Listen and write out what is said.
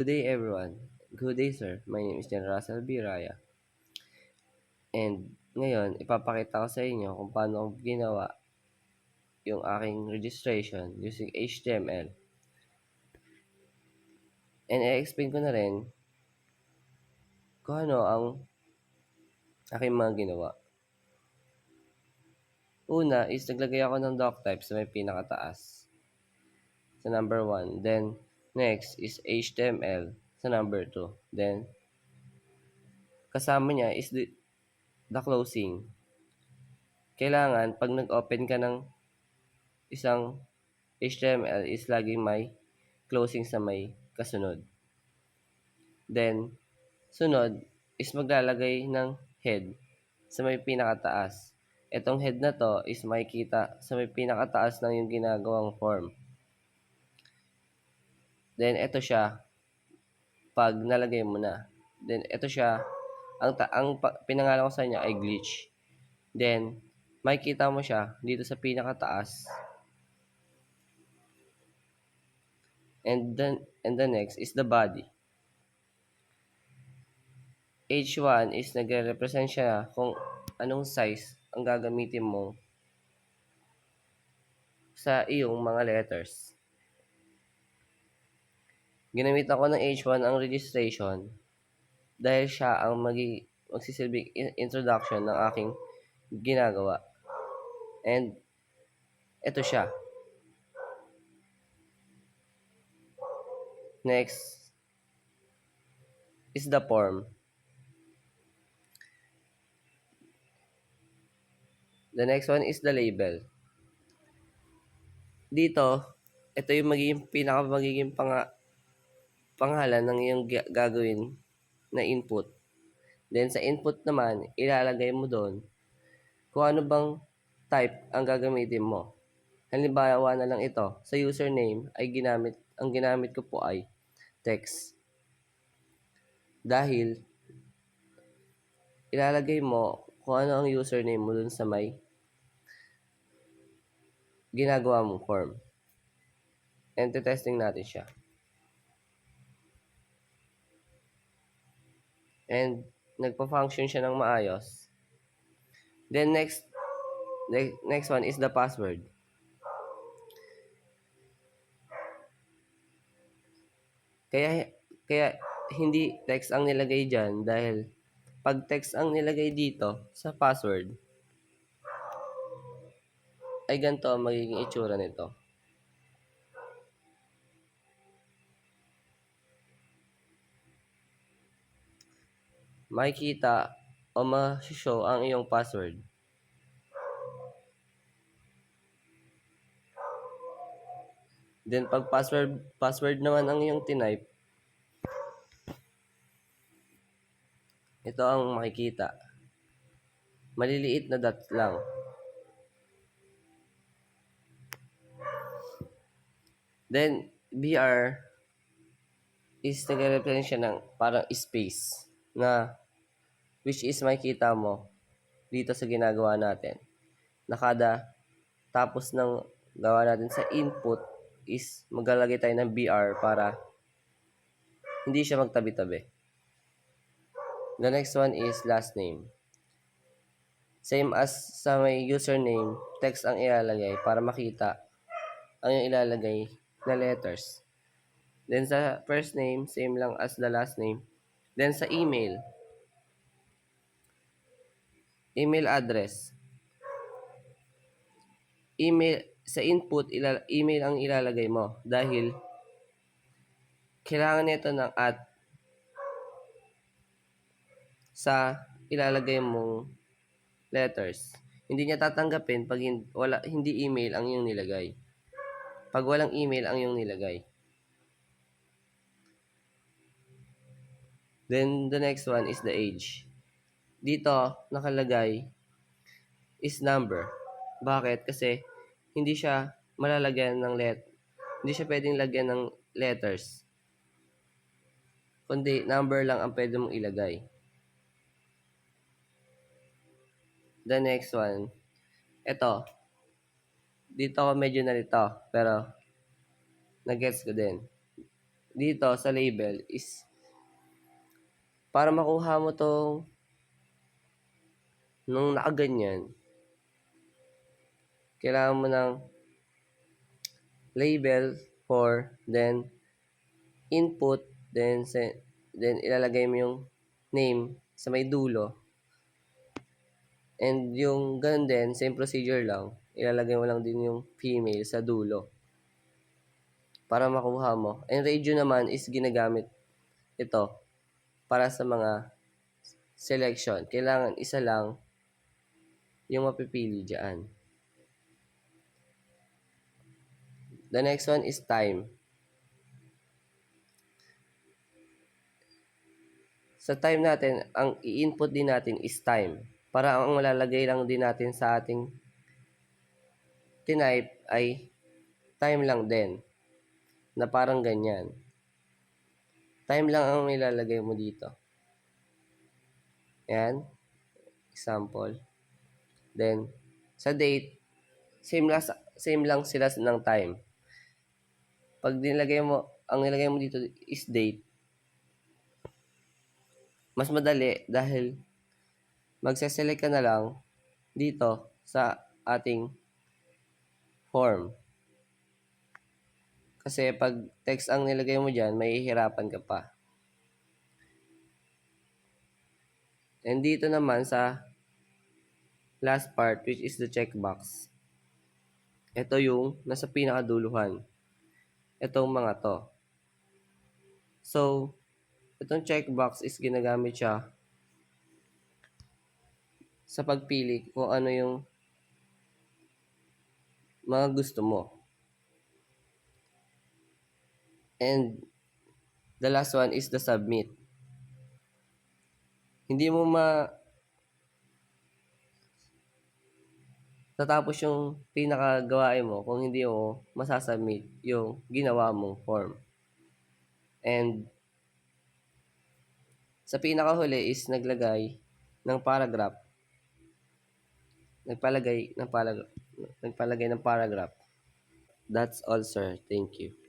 Good day, everyone. Good day, sir. My name is Jan Russell B. Raya. And ngayon, ipapakita ko sa inyo kung paano ko ginawa yung aking registration using HTML. And i-explain ko na rin kung ano ang aking mga ginawa. Una is naglagay ako ng doc type sa may pinakataas. Sa number 1. Then, next is HTML sa number 2. Then, kasama niya is the closing. Kailangan, pag nag-open ka ng isang HTML is laging may closing sa may kasunod. Then, sunod is maglalagay ng head sa may pinakataas. Itong head na to is makikita sa may pinakataas ng yung ginagawang form. Then, ito siya pag nalagay mo na. Then, ito siya, pinangalan ko sa inyo ay glitch. Then, makikita mo siya dito sa pinakataas. And the next is the body. H1 is nagre-represent siya kung anong size ang gagamitin mo sa iyong mga letters. Ginamit ako ng H1 ang registration dahil siya ang magsisilbing introduction ng aking ginagawa. And ito siya. Next is the form. The next one is the label. Dito, ito yung magiging pangalan ng iyong gagawin na input. Then sa input naman, ilalagay mo doon kung ano bang type ang gagamitin mo. Halimbawa na lang ito, sa username ay ang ginamit ko po ay text. Dahil ilalagay mo kung ano ang username mo dun sa may ginagawa mong form. And testing natin siya. And nagpa-function siya ng maayos. Then next one is the password. Kaya hindi text ang nilagay dyan dahil pag text ang nilagay dito sa password, ay ganito ang magiging itsura nito. Makikita o ma-show ang iyong password. Then pag password naman ang iyong tinype, ito ang makikita. Maliliit na dot lang. Then BR is nagre-represent siya ng parang space na which is makikita mo dito sa ginagawa natin. Nakada tapos ng gawa natin sa input is maglalagay tayo ng BR para hindi siya magtabi-tabi. The next one is last name. Same as sa may username, text ang ilalagay para makita ang yung ilalagay na letters. Then sa first name, same lang as the last name. Then sa email address. Sa input, email ang ilalagay mo dahil kailangan nito ng sa ilalagay mong letters. Hindi niya tatanggapin pag hindi email ang iyong nilagay. Pag walang email ang iyong nilagay. Then the next one is the age. Dito nakalagay is number. Bakit? Kasi hindi siya malalagyan ng hindi siya pwedeng lagyan ng letters. Kundi number lang ang pwede mong ilagay. The next one, ito. Dito ako medyo nalito, pero nag-gets ko din. dito sa label is para makuha mo 'tong nung nakaganyan, kailangan mo ng label for, then input, then ilalagay mo yung name sa may dulo. And yung ganun din, same procedure lang, ilalagay mo lang din yung female sa dulo para makuha mo. And radio naman is ginagamit ito para sa mga selection. Kailangan isa lang yung mapipili dyan. The next one is time. Sa time natin, ang i-input din natin is time. Para ang malalagay lang din natin sa ating tinype ay time lang din. Na parang ganyan. Time lang ang ilalagay mo dito. Ayan. Example. Then, sa date, same lang sila ng time. Pag ang nilagay mo dito is date, mas madali dahil magse-select ka na lang dito sa ating form. Kasi pag text ang nilagay mo dyan, mahihirapan ka pa. And dito naman sa last part, which is the checkbox. Ito yung nasa pinakaduluhan. Itong mga to. So, itong checkbox is ginagamit siya sa pagpili kung ano yung mga gusto mo. And the last one is the submit. Hindi mo tatapos yung pinakagawain mo kung hindi mo masasubmit yung ginawa mong form. And sa pinakahuli is nagpalagay ng paragraph. That's all, sir. Thank you.